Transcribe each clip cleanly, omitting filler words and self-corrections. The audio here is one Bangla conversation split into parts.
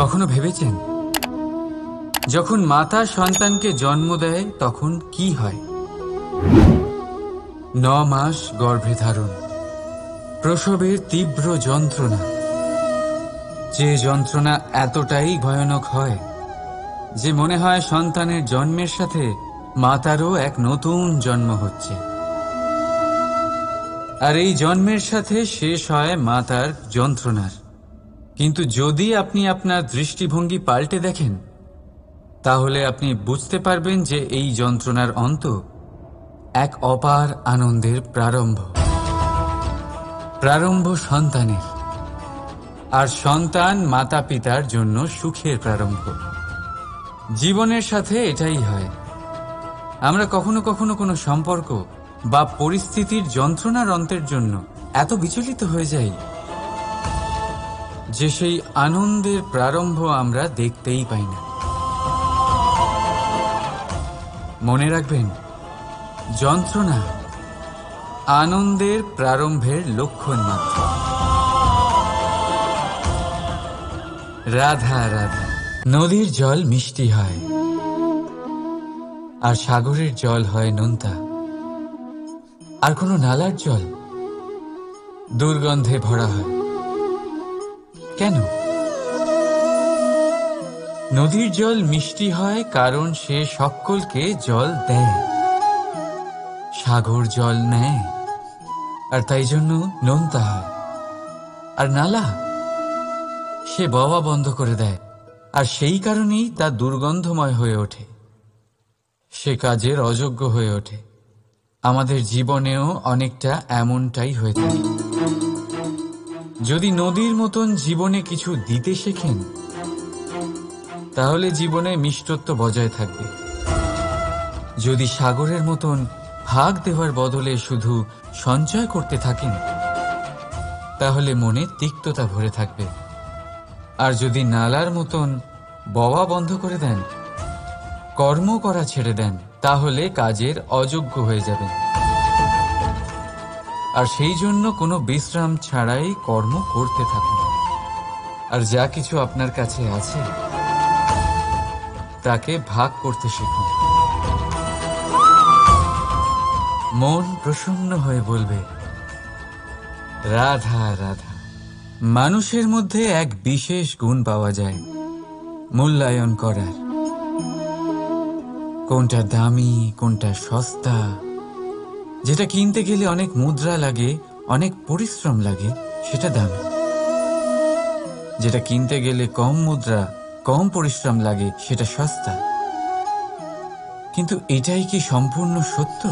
কখনো ভেবেছেন যখন মাতা সন্তানকে জন্ম দেয় তখন কি হয়? 9 মাস গর্ভে ধারণ, প্রসবের তীব্র যন্ত্রণা, যে যন্ত্রণা এতটাই ভয়ানক হয় যে মনে হয় সন্তানের জন্মের সাথে মাতারও এক নতুন জন্ম হচ্ছে। আর এই জন্মের সাথে শেষ হয় মাতার যন্ত্রণার। কিন্তু যদি আপনি আপনার দৃষ্টিভঙ্গি পাল্টে দেখেন তাহলে আপনি বুঝতে পারবেন যে এই যন্ত্রণার অন্ত এক অপার আনন্দের প্রারম্ভ সন্তানের, আর সন্তান মাতা পিতার জন্য সুখের প্রারম্ভ। জীবনের সাথে এটাই হয়। আমরা কখনো কখনো কোনো সম্পর্ক বা পরিস্থিতির যন্ত্রণার অন্তের জন্য এত বিচলিত হয়ে যাই যে সেই আনন্দের প্রারম্ভ আমরা দেখতেই পাই না। মনে রাখবেন, যন্ত্রণা আনন্দের প্রারম্ভের লক্ষণ মাত্র। রাধা রাধা। নদীর জল মিষ্টি হয় আর সাগরের জল হয় নোনতা, আর কোনো নালার জল দুর্গন্ধে ভরা হয়। কেন? নদীর জল মিষ্টি হয় কারণ সে সকলকে জল দেয়, সাগর জল নেয় আর তাই জন্য নোনতা হয়। আর নালা সে বওয়া বন্ধ করে দেয় আর সেই কারণেই তা দুর্গন্ধময় হয়ে ওঠে, সে কাজের অযোগ্য হয়ে ওঠে। আমাদের জীবনেও অনেকটা এমনটাই হয়ে থাকে। যদি নদীর মতন জীবনে কিছু দিতে শেখেন তাহলে জীবনে মিষ্টত্ব বজায় থাকবে। যদি সাগরের মতন ভাগ দেওয়ার বদলে শুধু সঞ্চয় করতে থাকেন তাহলে মনে তিক্ততা ভরে থাকবে। আর যদি নালার মতন বওয়া বন্ধ করে দেন, কর্ম করা ছেড়ে দেন, তাহলে কাজের অযোগ্য হয়ে যাবেন। আর সেই জন্য কোনো বিশ্রাম ছাড়াই কর্ম করতে থাকুন। আর যা কিছু আপনার কাছে আছে তাকে ভাগ করতে শিখুন। মন প্রসন্ন হয়ে বলবে রাধা রাধা। মানুষের মধ্যে এক বিশেষ গুণ পাওয়া যায় মূল্যায়ন করার। কোনটা দামি, কোনটা সস্তা, যেটা কিনতে গেলে অনেক মুদ্রা লাগে, অনেক পরিশ্রম লাগে, সেটা দামি। যেটা কিনতে গেলে কম মুদ্রা, কম পরিশ্রম লাগে, সেটা সস্তা। কিন্তু এটাই কি সম্পূর্ণ সত্য?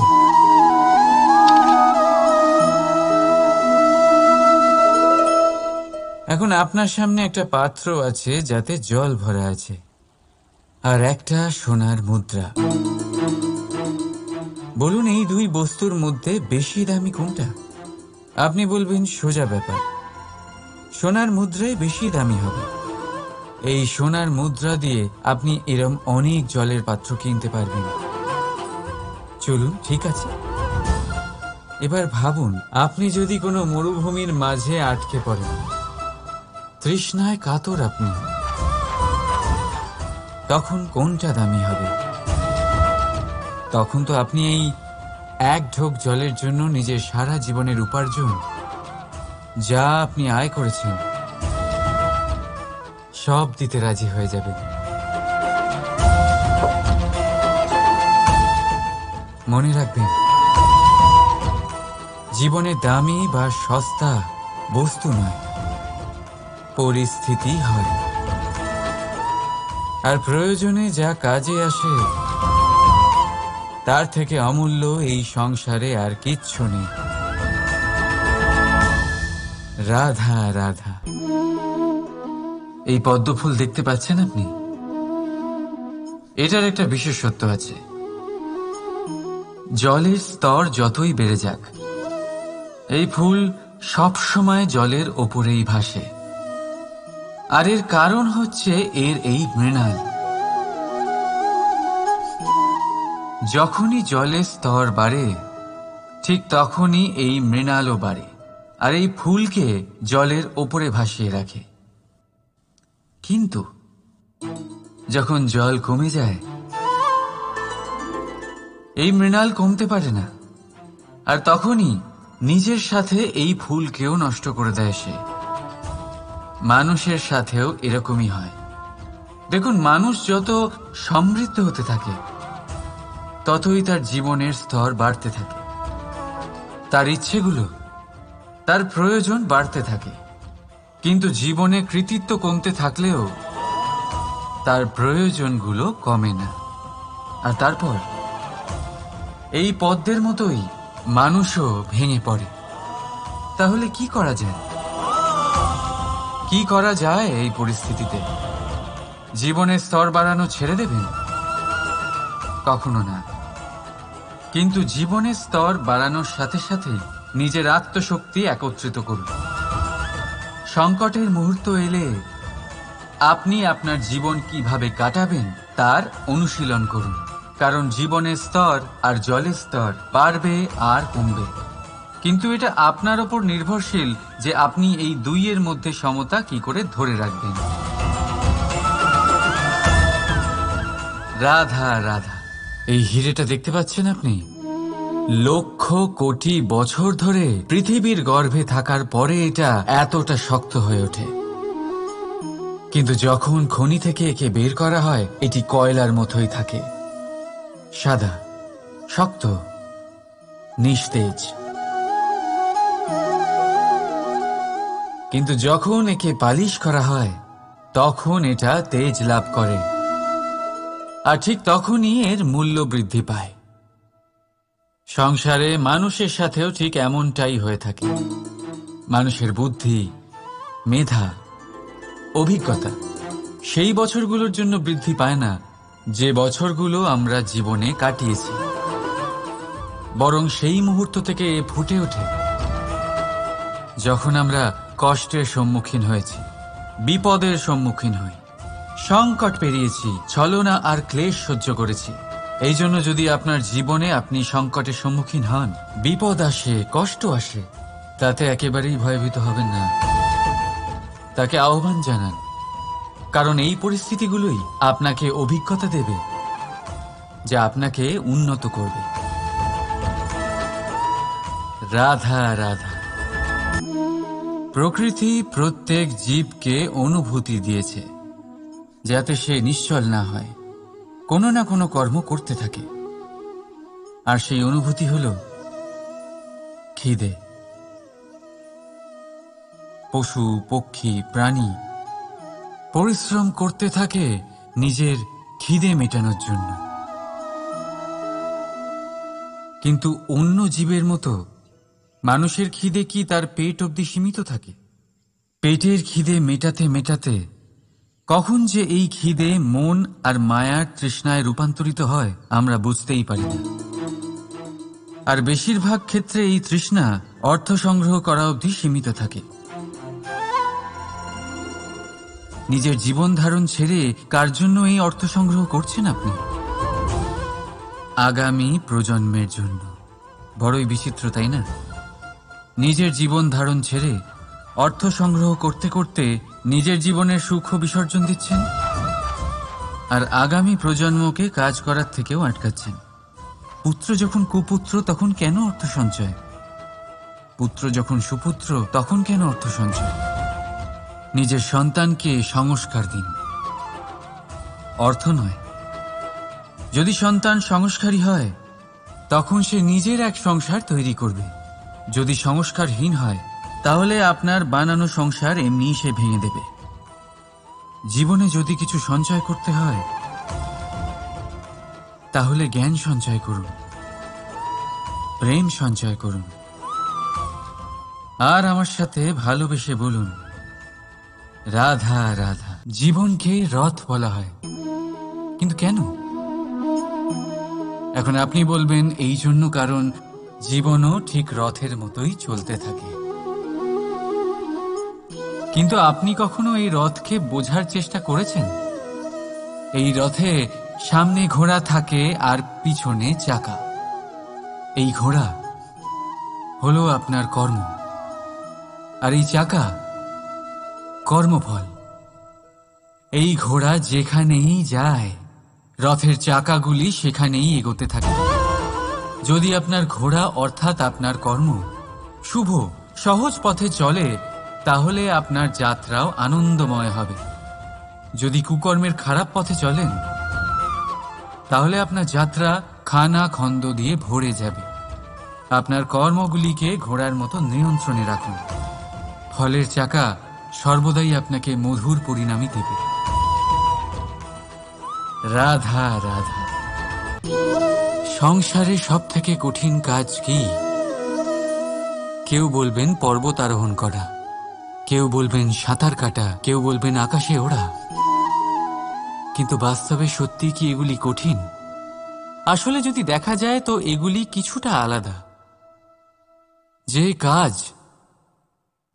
এখন আপনার সামনে একটা পাত্র আছে যাতে জল ভরা আছে, আর একটা সোনার মুদ্রা। বলুন, এই দুই বস্তুর মধ্যে বেশি দামি কোনটা? আপনি বলবেন সোজা ব্যাপার, সোনার মুদ্রাই বেশি দামি হবে। এই সোনার মুদ্রা দিয়ে আপনি এরম অনেক জলের পাত্র কিনতে পারবেন। চলুন, ঠিক আছে। এবার ভাবুন, আপনি যদি কোনো মরুভূমির মাঝে আটকে পড়েন, তৃষ্ণায় কাতর আপনি, তখন কোনটা দামি হবে? তখন তো আপনি এই এক ঢোক জলের জন্য নিজের সারা জীবনের উপার্জন, যা আপনি আয় করেছেন, সব দিতে রাজি হয়ে যাবেন। মনে রাখবেন, জীবনে দামি বা সস্তা বস্তু নয়, পরিস্থিতি হয়। আর প্রয়োজনে যা কাজে আসে তার থেকে অমূল্য এই সংসারে আর কিচ্ছু নেই। রাধা রাধা। এই পদ্মফুল দেখতে পাচ্ছেন আপনি? এটার একটা বিশেষত্ব আছে। জলের স্তর যতই বেড়ে যাক, এই ফুল সব সময় জলের ওপরেই ভাসে। আর এর কারণ হচ্ছে এর এই মৃণাল। যখনই জলের স্তর বাড়ে ঠিক তখনই এই মৃণালও বাড়ে, আর এই ফুলকে জলের ওপরে ভাসিয়ে রাখে। কিন্তু যখন জল কমে যায়, এই মৃণাল কমতে পারে না, আর তখনই নিজের সাথে এই ফুলকেও নষ্ট করে দেয় সে। মানুষের সাথেও এরকমই হয়। দেখুন, মানুষ যত সমৃদ্ধ হতে থাকে ততই তার জীবনের স্তর বাড়তে থাকে, তার ইচ্ছেগুলো, তার প্রয়োজন বাড়তে থাকে। কিন্তু জীবনে কৃতিত্ব কমতে থাকলেও তার প্রয়োজনগুলো কমে না। আর তারপর এই পদ্মের মতোই মানুষও ভেঙে পড়ে। তাহলে কি করা যায়? কি করা যায় এই পরিস্থিতিতে? জীবনের স্তর বাড়ানো ছেড়ে দেবেন? কখনো না। কিন্তু জীবনের স্তর বাড়ানোর সাথে সাথেই নিজের আত্মশক্তি একত্রিত করুন। সংকটের মুহূর্ত এলে আপনি আপনার জীবন কিভাবে কাটাবেন তার অনুশীলন করুন। কারণ জীবনের স্তর আর জলের স্তর বাড়বে আর কমবে, কিন্তু এটা আপনার ওপর নির্ভরশীল যে আপনি এই দুইয়ের মধ্যে সমতা কি করে ধরে রাখবেন। রাধা রাধা। এই হিরেটা দেখতে পাচ্ছেন আপনি? লক্ষ কোটি বছর ধরে পৃথিবীর গর্ভে থাকার পরে এটা এতটা শক্ত হয়ে ওঠে, কিন্তু যখন খনি থেকে একে বের করা হয় এটি কয়লার মতোই থাকে, সাদা, শক্ত, নিস্তেজ। কিন্তু যখন একে পালিশ করা হয় তখন এটা তেজ লাভ করে, আর ঠিক তখনই এর মূল্য বৃদ্ধি পায়। সংসারে মানুষের সাথেও ঠিক এমনটাই হয়ে থাকে। মানুষের বুদ্ধি, মেধা, অভিজ্ঞতা সেই বছরগুলোর জন্য বৃদ্ধি পায় না যে বছরগুলো আমরা জীবনে কাটিয়েছি, বরং সেই মুহূর্ত থেকে এ ফুটে ওঠে যখন আমরা কষ্টের সম্মুখীন হয়েছি, বিপদের সম্মুখীন হই, সংকট পেরিয়েছি, ছলনা আর ক্লেশ সহ্য করেছি। এই জন্য যদি আপনার জীবনে আপনি সংকটের সম্মুখীন হন, বিপদ আসে, কষ্ট আসে, তাতে একেবারেই ভয়ভীত হবেন না। তাকে আহ্বান জানান, কারণ এই পরিস্থিতিগুলোই আপনাকে অভিজ্ঞতা দেবে যা আপনাকে উন্নত করবে। রাধা রাধা। প্রকৃতি প্রত্যেক জীবকে অনুভূতি দিয়েছে যাতে সে নিশ্চল না হয়, কোনো না কোনো কর্ম করতে থাকে। আর সেই অনুভূতি হল খিদে। পশু, পক্ষী, প্রাণী পরিশ্রম করতে থাকে নিজের খিদে মেটানোর জন্য, কিন্তু অন্য জীবের মতো মানুষের খিদে কি তার পেট অবধি সীমিত থাকে? পেটের খিদে মেটাতে মেটাতে কখন যে এই খিদে মন আর মায়ার তৃষ্ণায় রূপান্তরিত হয় আমরা বুঝতেই পারি না। আর বেশিরভাগ ক্ষেত্রে এই তৃষ্ণা অর্থ সংগ্রহ করা অবধি সীমিত থাকে। নিজের জীবন ধারণ ছেড়ে কার জন্য এই অর্থ সংগ্রহ করছেন আপনি? আগামী প্রজন্মের জন্য। বড়ই বিচিত্র, তাই না? নিজের জীবন ধারণ ছেড়ে অর্থ সংগ্রহ করতে করতে নিজের জীবনের সুখ বিসর্জন দিচ্ছেন, আর আগামী প্রজন্মকে কাজ করার থেকেও আটকাচ্ছেন। পুত্র যখন কুপুত্র তখন কেন অর্থ সঞ্চয়? পুত্র যখন সুপুত্র তখন কেন অর্থ সঞ্চয়? নিজের সন্তানকে সংস্কার দিন, অর্থ নয়। যদি সন্তান সংস্কারী হয় তখন সে নিজের এক সংসার তৈরি করবে। যদি সংস্কারহীন হয় তাহলে আপনার বানানো সংসার এমনিই সে ভেঙে দেবে। জীবনে যদি কিছু সঞ্চয় করতে হয় তাহলে জ্ঞান সঞ্চয় করুন, প্রেম সঞ্চয় করুন, আর আমার সাথে ভালোবেসে বলুন রাধা রাধা। জীবনকে রথ বলা হয়, কিন্তু কেন? এখন আপনি বলবেন এই জন্য কারণ জীবনও ঠিক রথের মতোই চলতে থাকে। কিন্তু আপনি কখনো এই রথকে বোঝার চেষ্টা করেছেন? এই রথে সামনে ঘোড়া থাকে আর পিছনে চাকা। এই ঘোড়া হলো আপনার কর্ম, আর এই চাকা কর্মফল। এই ঘোড়া যেখানেই যায় রথের চাকাগুলি সেখানেই এগোতে থাকে। যদি আপনার ঘোড়া অর্থাৎ আপনার কর্ম শুভ সহজ পথে চলে তাহলে আপনার যাত্রাও আনন্দময় হবে। যদি কুকর্মের খারাপ পথে চলেন তাহলে আপনার যাত্রা খানা খন্দ দিয়ে ভরে যাবে। আপনার কর্মগুলিকে ঘোড়ার মতো নিয়ন্ত্রণে রাখুন। ফলের চাকা সর্বদাই আপনাকে মধুর পরিণামই দেবে। রাধা রাধা। সংসারে সব থেকে কঠিন কাজ কি? কেউ বলবেন পর্বত আরোহণ করা, কেউ বলবেন সাঁতার কাটা, কেউ বলবেন আকাশে ওড়া। কিন্তু বাস্তবে সত্যি কি এগুলি কঠিন? আসলে যদি দেখা যায় তো এগুলি কিছুটা আলাদা। যে কাজ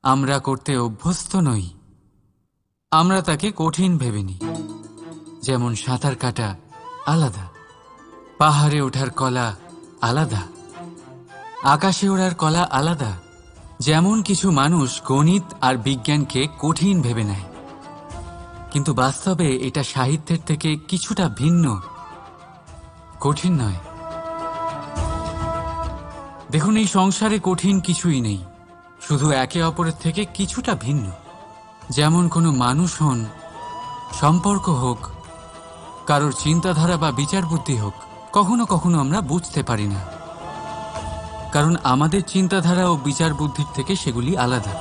আমরা করতে অভ্যস্ত নই আমরা তাকে কঠিন ভেবে নিই। যেমন সাঁতার কাটা আলাদা, পাহাড়ে ওঠার কলা আলাদা, আকাশে ওড়ার কলা আলাদা। যেমন কিছু মানুষ গণিত আর বিজ্ঞানকে কঠিন ভেবে নেয়, কিন্তু বাস্তবে এটা সাহিত্যের থেকে কিছুটা ভিন্ন, কঠিন নয়। দেখুন, এই সংসারে কঠিন কিছুই নেই, শুধু একে অপরের থেকে কিছুটা ভিন্ন। যেমন কোনো মানুষ হন, সম্পর্ক হোক, কারোর চিন্তাধারা বা বিচার বুদ্ধি হোক, কখনো কখনো আমরা বুঝতে পারি না, কারণ আমাদের চিন্তাধারা ও বিচার বুদ্ধির থেকে সেগুলি আলাদা।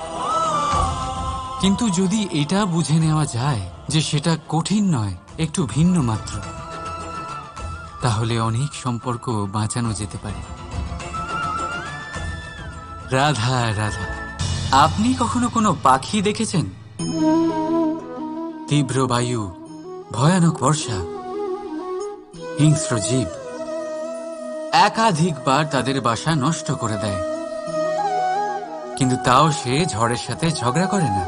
কিন্তু যদি এটা বুঝে নেওয়া যায় যে সেটা কঠিন নয়, একটু ভিন্ন মাত্র, তাহলে অনেক সম্পর্ক বাঁচানো যেতে পারে। রাধা রাধা। আপনি কখনো কোনো পাখি দেখেছেন? তীব্র বায়ু, ভয়ানক বর্ষা, হিংস্র জীব একাধিকবার তাদের বাসা নষ্ট করে দেয়, কিন্তু তাও সে ঝড়ের সাথে ঝগড়া করে না।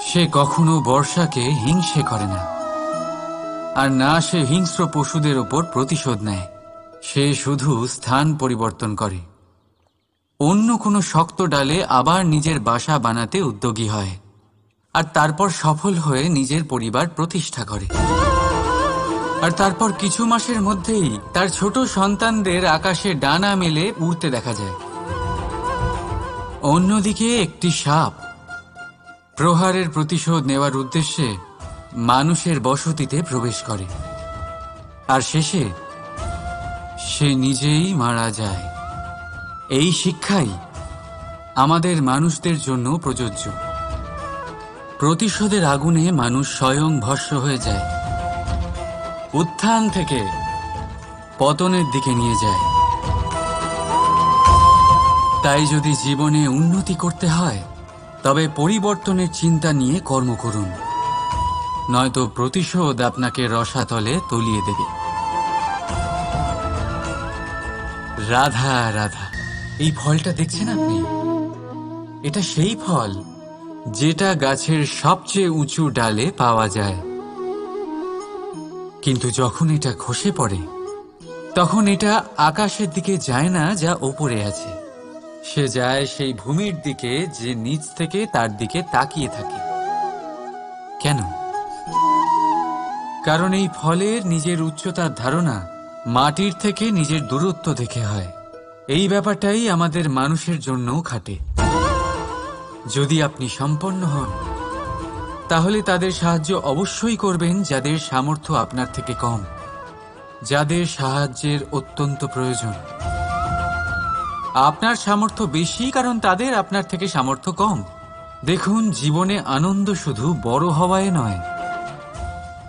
সে কখনো বর্ষাকে হিংসে করে না, আর না সে হিংস্র পশুদের ওপর প্রতিশোধ নেয়। সে শুধু স্থান পরিবর্তন করে, অন্য কোনো শক্ত ডালে আবার নিজের বাসা বানাতে উদ্যোগী হয়, আর তারপর সফল হয়ে নিজের পরিবার প্রতিষ্ঠা করে। আর তারপর কিছু মাসের মধ্যেই তার ছোট সন্তানদের আকাশে ডানা মেলে উড়তে দেখা যায়। অন্যদিকে একটি সাপ প্রহারের প্রতিশোধ নেওয়ার উদ্দেশ্যে মানুষের বসতিতে প্রবেশ করে, আর শেষে সে নিজেই মারা যায়। এই শিক্ষাই আমাদের মানুষদের জন্য প্রযোজ্য। প্রতিশোধের আগুনে মানুষ স্বয়ং ভস্ম হয়ে যায়, উত্থান থেকে পতনের দিকে নিয়ে যায়। তাই যদি জীবনে উন্নতি করতে হয় তবে পরিবর্তনের চিন্তা নিয়ে কর্ম করুন, নয়তো প্রতিশোধ আপনাকে রসাতলে তলিয়ে দেবে। রাধা রাধা। এই ফলটা দেখছেন আপনি? এটা সেই ফল যেটা গাছের সবচেয়ে উঁচু ডালে পাওয়া যায়, কিন্তু যখন এটা খসে পড়ে তখন এটা আকাশের দিকে যায় না যা ওপরে আছে, সে যায় সেই ভূমির দিকে যে নিচ থেকে তার দিকে তাকিয়ে থাকে। কেন? কারণ এই ফলের নিজের উচ্চতার ধারণা মাটির থেকে নিজের দূরত্ব দেখে হয়। এই ব্যাপারটাই আমাদের মানুষের জন্যও খাটে। যদি আপনি সম্পন্ন হন তাহলে তাদের সাহায্য অবশ্যই করবেন যাদের সামর্থ্য আপনার থেকে কম, যাদের সাহায্যের অত্যন্ত প্রয়োজন। আপনার সামর্থ্য বেশি কারণ তাদের আপনার থেকে সামর্থ্য কম। দেখুন, জীবনে আনন্দ শুধু বড় হওয়ায় নয়,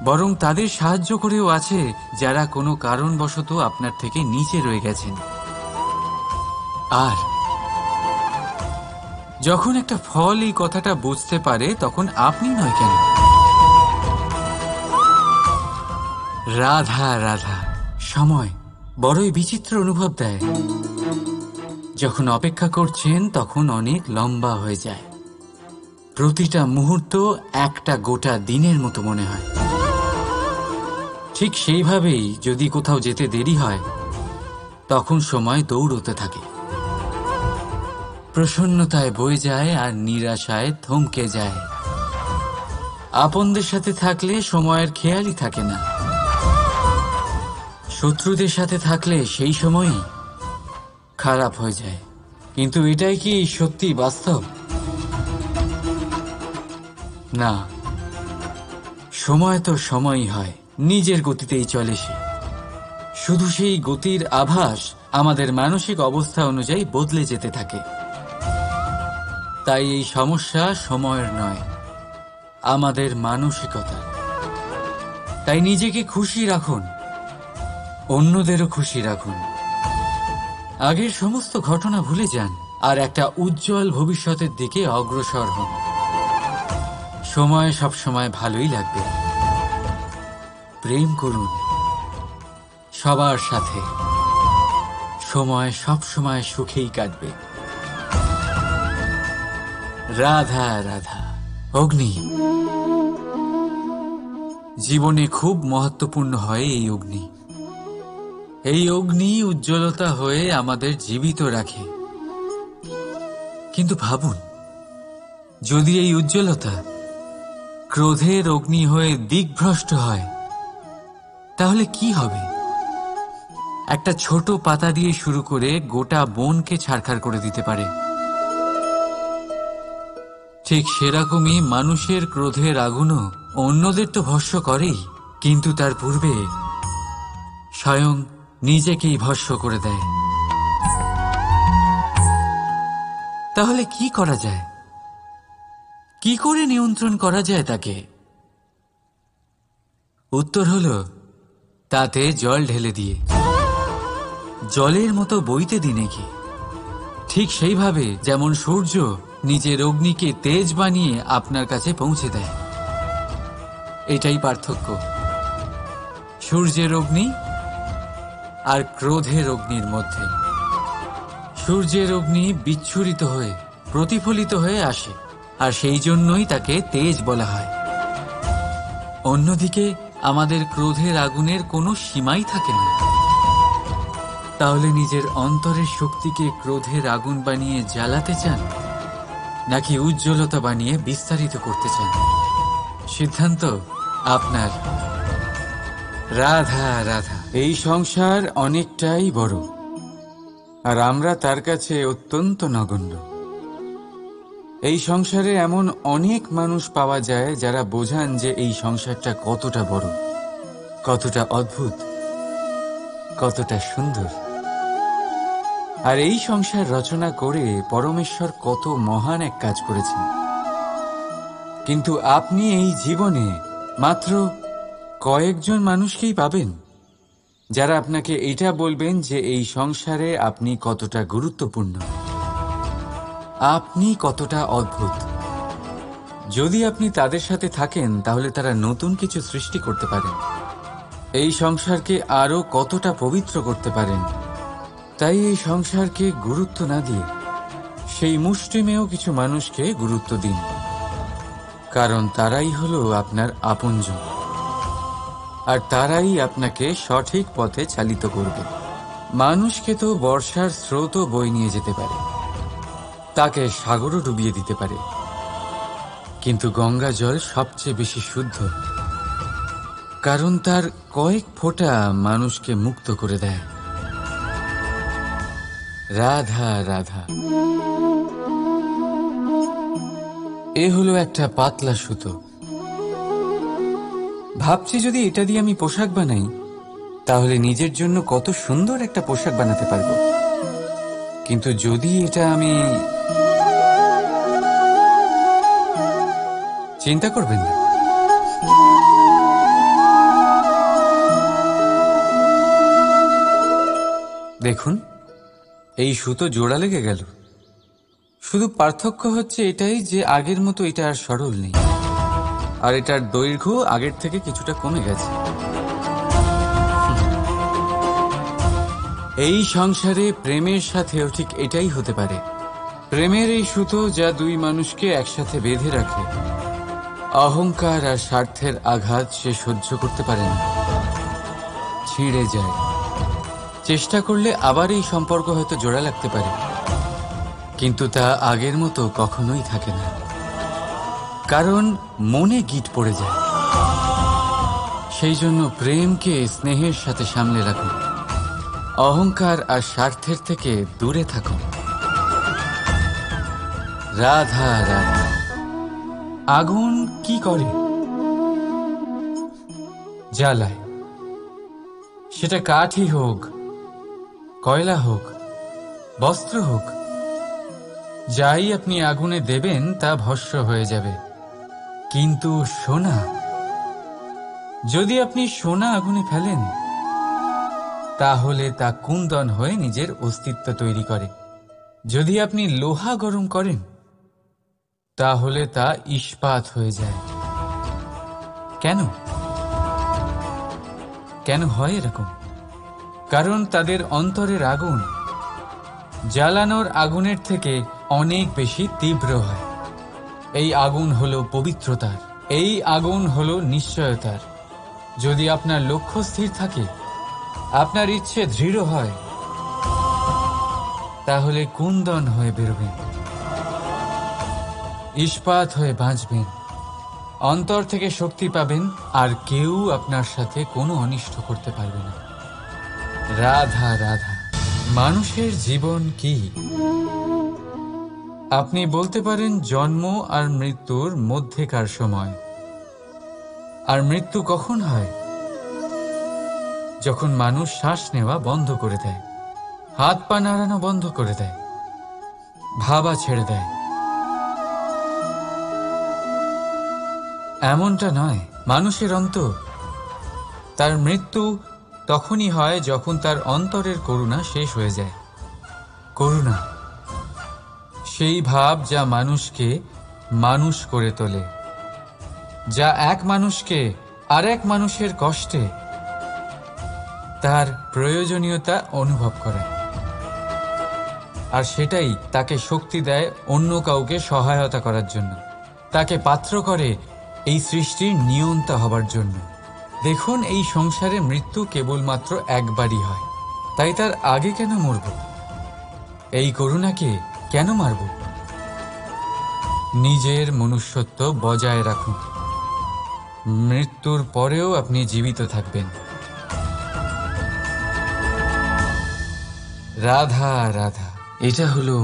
বরং তাদের সাহায্য করেও আছে যারা কোনো কারণবশত আপনার থেকে নিচে রয়ে গেছেন। আর যখন একটা ফল এই কথাটা বুঝতে পারে তখন আপনি নয় কেন? রাধা রাধা। সময় বড়ই বিচিত্র অনুভব দেয়। যখন অপেক্ষা করছেন তখন অনেক লম্বা হয়ে যায়। প্রতিটা মুহূর্ত একটা গোটা দিনের মতো মনে হয়। ঠিক সেইভাবেই যদি কোথাও যেতে দেরি হয় তখন সময় দৌড়তে থাকে, প্রসন্নতায় বয়ে যায় আর নিরাশায় থমকে যায়। আপনদের সাথে থাকলে সময়ের খেয়ালই থাকে না, শত্রুদের সাথে থাকলে সেই সময়ই খারাপ হয়ে যায়। কিন্তু এটাই কি সত্যি বাস্তব? না, সময় তো সময়ই হয়, নিজের গতিতেই চলে সে। শুধু সেই গতির আভাস আমাদের মানসিক অবস্থা অনুযায়ী বদলে যেতে থাকে। তাই এই সমস্যা সময়ের নয়, আমাদের মানসিকতা। তাই নিজেকে খুশি রাখুন, অন্যদেরও খুশি রাখুন। আগের সমস্ত ঘটনা ভুলে যান আর একটা উজ্জ্বল ভবিষ্যতের দিকে অগ্রসর হন। সময় সবসময় ভালোই লাগবে। প্রেম করুন সবার সাথে, সময় সবসময় সুখেই কাটবে। রাধা রাধা। অগ্নি জীবনে খুব মহত্বপূর্ণ হয়। এই অগ্নি উজ্জ্বলতা হয়ে আমাদের জীবিত রাখে। কিন্তু ভাবুন, যদি এই উজ্জ্বলতা ক্রোধের অগ্নি হয়ে দিকভ্রষ্ট হয়, তাহলে কি হবে? একটা ছোট পাতা দিয়ে শুরু করে গোটা বনকে ছারখার করে দিতে পারে। ঠিক সেরকমই মানুষের ক্রোধের আগুনও অন্যদের তো ভস্ম করেই, কিন্তু তার পূর্বে স্বয়ং নিজেকেই ভস্ম করে দেয়। তাহলে কি করা যায়? কি করে নিয়ন্ত্রণ করা যায় তাকে? উত্তর হলো, তাতে জল ঢেলে দিয়ে, জলের মতো বইতে দিন একে। ঠিক সেইভাবে যেমন সূর্য নিজের অগ্নিকে তেজ বানিয়ে আপনার কাছে পৌঁছে দেয়। এটাই পার্থক্য সূর্যের অগ্নি আর ক্রোধের অগ্নির মধ্যে। সূর্যের অগ্নি বিচ্ছুরিত হয়ে প্রতিফলিত হয়ে আসে, আর সেই জন্যই তাকে তেজ বলা হয়। অন্যদিকে আমাদের ক্রোধের আগুনের কোনো সীমাই থাকে না। তাহলে নিজের অন্তরের শক্তিকে ক্রোধের আগুন বানিয়ে জ্বালাতে চান, নাকি উজ্জ্বলতা বানিয়ে বিস্তারিত করতে চান? সিদ্ধান্ত আপনার। রাধা রাধা। এই সংসার অনেকটাই বড়, আর আমরা তার কাছে অত্যন্ত নগণ্য। এই সংসারে এমন অনেক মানুষ পাওয়া যায় যারা বোঝান যে এই সংসারটা কতটা বড়, কতটা অদ্ভুত, কতটা সুন্দর। আর এই সংসার রচনা করে পরমেশ্বর কত মহান এক কাজ করেছেন। কিন্তু আপনি এই জীবনে মাত্র কয়েকজন মানুষকেই পাবেন যারা আপনাকে এটা বলবেন যে এই সংসারে আপনি কতটা গুরুত্বপূর্ণ, আপনি কতটা অদ্ভুত। যদি আপনি তাদের সাথে থাকেন, তাহলে তারা নতুন কিছু সৃষ্টি করতে পারেন, এই সংসারকে আরো কতটা পবিত্র করতে পারেন। তাই এই সংসারকে গুরুত্ব না দিয়ে সেই মুষ্টিমেয় কিছু মানুষকে গুরুত্ব দিন, কারণ তারাই হলো আপনার আপনজন, আর তারাই আপনাকে সঠিক পথে চালিত করবে। মানুষকে তো বর্ষার স্রোতও বয়ে নিয়ে যেতে পারে, তাকে সাগরও ডুবিয়ে দিতে পারে, কিন্তু গঙ্গা জল সবচেয়ে বেশি শুদ্ধ, কারণ তার কয়েক ফোঁটা মানুষকে মুক্ত করে দেয়। রাধা রাধা। এ হলো একটা পাতলা সুতো। ভাবছি যদি এটা দিয়ে আমি পোশাক বানাই, তাহলে নিজের জন্য কত সুন্দর একটা পোশাক বানাতে পারবো। কিন্তু যদি এটা আমি... চিন্তা করবেন না, দেখুন এই সুতো জোড়া লেগে গেল। শুধু পার্থক্য হচ্ছে এটাই যে আগের মতো এটা আর সরল নেই, আর এটার দৈর্ঘ্য আগের থেকে কিছুটা কমে গেছে। এই সংসারে প্রেমের সাথেও ঠিক এটাই হতে পারে। প্রেমের এই সুতো যা দুই মানুষকে একসাথে বেঁধে রাখে, অহংকার আর স্বার্থের আঘাত সে সহ্য করতে পারে না, ছিঁড়ে যায়। চেষ্টা করলে আবার এই সম্পর্ক হয়তো জোড়া লাগতে পারে, কিন্তু তা আগের মতো কখনোই থাকে না, কারণ মনে গিট পড়ে যায়। সেই জন্য প্রেমকে স্নেহের সাথে সামলে রাখুন, অহংকার আর স্বার্থের থেকে দূরে থাকুন। রাধা রাধা। আগুন কি করে? জ্বালায়। সেটা কাঠই হোক, কয়লা হোক, বস্ত্র হোক, যাই আপনি আগুনে দেবেন তা ভস্ম হয়ে যাবে। কিন্তু সোনা, যদি আপনি সোনা আগুনে ফেলেন তাহলে তা কুন্দন হয়ে নিজের অস্তিত্ব তৈরি করে। যদি আপনি লোহা গরম করেন তাহলে তা ইস্পাত হয়ে যায়। কেন? কেন হয় এরকম? কারণ তাদের অন্তরের আগুন জ্বালানোর আগুনের থেকে অনেক বেশি তীব্র হয়। এই আগুন হলো পবিত্রতার, এই আগুন হলো নিশ্চয়তার। যদি আপনার লক্ষ্য স্থির থাকে, আপনার ইচ্ছে দৃঢ় হয়, তাহলে কুন্দন হয়ে বেরোবেন, ইস্পাত হয়ে বাঁচবেন, অন্তর থেকে শক্তি পাবেন, আর কেউ আপনার সাথে কোনো অনিষ্ট করতে পারবে না। রাধা রাধা। মানুষের জীবন কি? আপনি বলতে পারেন জন্ম আর মৃত্যুর মধ্যেকার সময়। আর মৃত্যু কখন হয়? যখন মানুষ শ্বাস নেওয়া বন্ধ করে দেয়, হাত পা নাড়ানো বন্ধ করে দেয়, ভাবা ছেড়ে দেয়। এমনটা নয়। মানুষের অন্তর, তার মৃত্যু তখনই হয় যখন তার অন্তরের করুণা শেষ হয়ে যায়। করুণা সেই ভাব যা মানুষকে মানুষ করে তোলে, যা এক মানুষকে আরেক মানুষের কষ্টে তার প্রয়োজনীয়তা অনুভব করে, আর সেটাই তাকে শক্তি দেয় অন্য কাউকে সহায়তা করার জন্য, তাকে পাত্র করে এই সৃষ্টির নিয়ন্তা হবার জন্য। দেখুন, এই সংসারে মৃত্যু কেবলমাত্র একবারই হয়, তাই তার আগে কেন মরব? এই করুণাকে কেন মারব? নিজের মনুষ্যত্ব বজায় রাখুন। মৃত্যুর পরেও আপনি জীবিত থাকবেন। রাধা রাধা। এটা হলো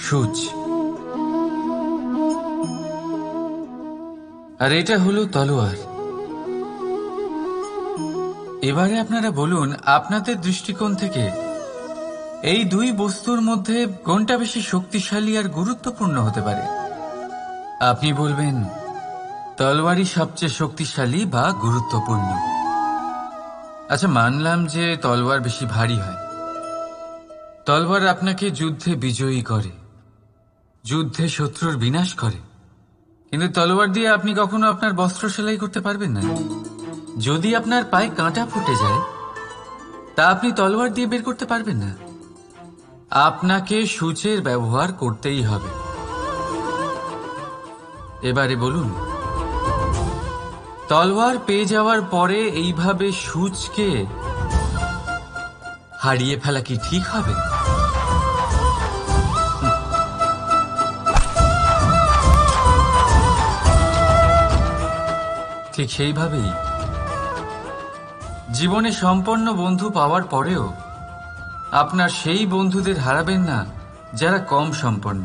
সূচ, আর এটা হলো তলোয়ার। এবারে আপনারা বলুন, আপনাদের দৃষ্টিকোণ থেকে এই দুই বস্তুর মধ্যে কোনটা বেশি শক্তিশালী আর গুরুত্বপূর্ণ হতে পারে? আপনি বলবেন তলোয়ারই সবচেয়ে শক্তিশালী বা গুরুত্বপূর্ণ। আচ্ছা, মানলাম যে তলোয়ার বেশি ভারী হয়। তলোয়ার আপনাকে যুদ্ধে বিজয়ী করে, যুদ্ধে শত্রুর বিনাশ করে, কিন্তু তলোয়ার দিয়ে আপনি কখনো আপনার বস্ত্র সেলাই করতে পারবেন না। যদি আপনার পায়ে কাঁটা ফুটে যায়, তা আপনি তলোয়ার দিয়ে বের করতে পারবেন না। আপনাকে সূচের ব্যবহার করতেই হবে। এবারে বলুন, তলোয়ার পেয়ে যাওয়ার পরে এইভাবে সূচকে হারিয়ে ফেলা কি ঠিক হবে? ঠিক সেইভাবেই জীবনে সম্পন্ন বন্ধু পাওয়ার পরেও আপনার সেই বন্ধুদের হারাবেন না যারা কম সম্পন্ন,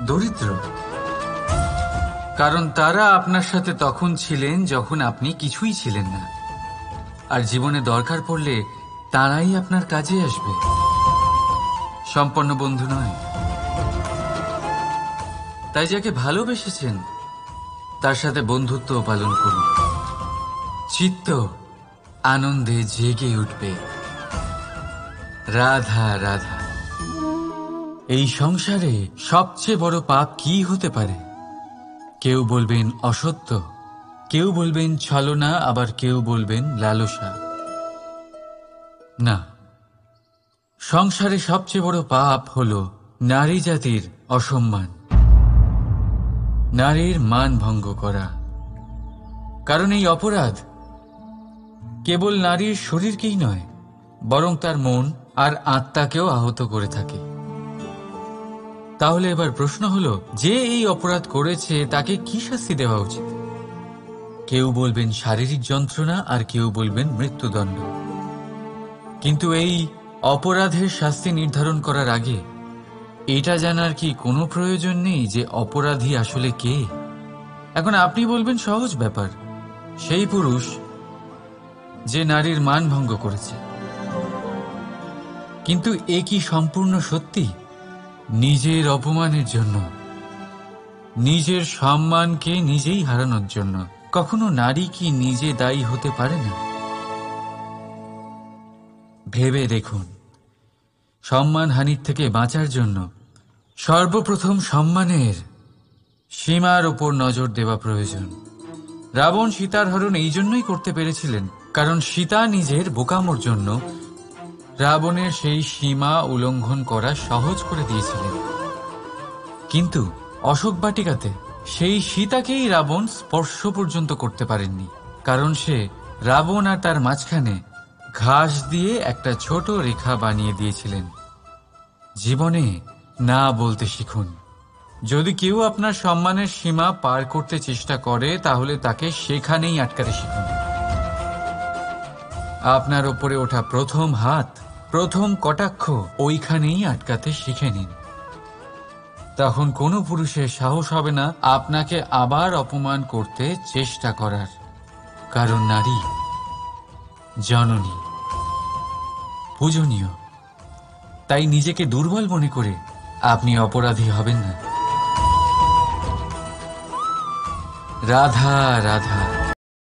দরিদ্র। কারণ তারা আপনার সাথে তখন ছিলেন যখন আপনি কিছুই ছিলেন না, আর জীবনে দরকার পড়লে তারাই আপনার কাজে আসবে, সম্পন্ন বন্ধু নয়। তাই যাকে ভালোবেসেছেন তার সাথে বন্ধুত্ব পালন করুন। চিত্ত আনন্দে জেগে উঠবে। রাধা রাধা। এই সংসারে সবচেয়ে বড় পাপ কি হতে পারে? কেউ বলবেন অসত্য, কেউ বলবেন ছলনা, আবার কেউ বলবেন লালসা। না, সংসারে সবচেয়ে বড় পাপ হলো নারী জাতির অসম্মান, নারীর মান ভঙ্গ করা। কারণ এই অপরাধ কেবল নারীর শরীরকেই নয়, বরং তার মন আর আত্মাকেও আহত করে থাকে। তাহলে এবার প্রশ্ন হলো, যে এই অপরাধ করেছে তাকে কি শাস্তি দেওয়া উচিত? কেউ বলবেন শারীরিক যন্ত্রণা, আর কেউ বলবেন মৃত্যুদণ্ড। কিন্তু এই অপরাধের শাস্তি নির্ধারণ করার আগে এটা জানার কি কোনো প্রয়োজন নেই যে অপরাধী আসলে কে? এখন আপনি বলবেন সহজ ব্যাপার, সেই পুরুষ যে নারীর মান ভঙ্গ করেছে। কিন্তু এ কি সম্পূর্ণ সত্যি? নিজের অপমানের জন্য, নিজের সম্মানকে নিজেই হারানোর জন্য কখনো নারী কি নিজে দায়ী হতে পারে না? ভেবে দেখুন, সম্মানহানির থেকে বাঁচার জন্য সর্বপ্রথম সম্মানের সীমার ওপর নজর দেওয়া প্রয়োজন। রাবণ সীতার হরণ এই জন্যই করতে পেরেছিলেন কারণ সীতা নিজের বোকামোর জন্য রাবণের সেই সীমা উল্লঙ্ঘন করা সহজ করে দিয়েছিলেন। কিন্তু অশোক বাটিকাতে সেই সীতাকেই রাবণ স্পর্শ পর্যন্ত করতে পারেননি, কারণ সে রাবণ আর তার মাঝখানে ঘাস দিয়ে একটা ছোট রেখা বানিয়ে দিয়েছিলেন। জীবনে না বলতে শিখুন। যদি কেউ আপনার সম্মানের সীমা পার করতে চেষ্টা করে তাহলে তাকে সেখানেই আটকাতে শিখুন। আপনার ওপরে ওঠা প্রথম হাত, প্রথম কটাক্ষ ওইখানেই আটকাতে শিখে নিন। তখন কোনো পুরুষের সাহস হবে না আপনাকে আবার অপমান করতে চেষ্টা করার, কারণ নারী জননী, পূজনীয়। তাই নিজেকে দুর্বল মনে করে আপনি অপরাধী হবেন না। রাধা রাধা।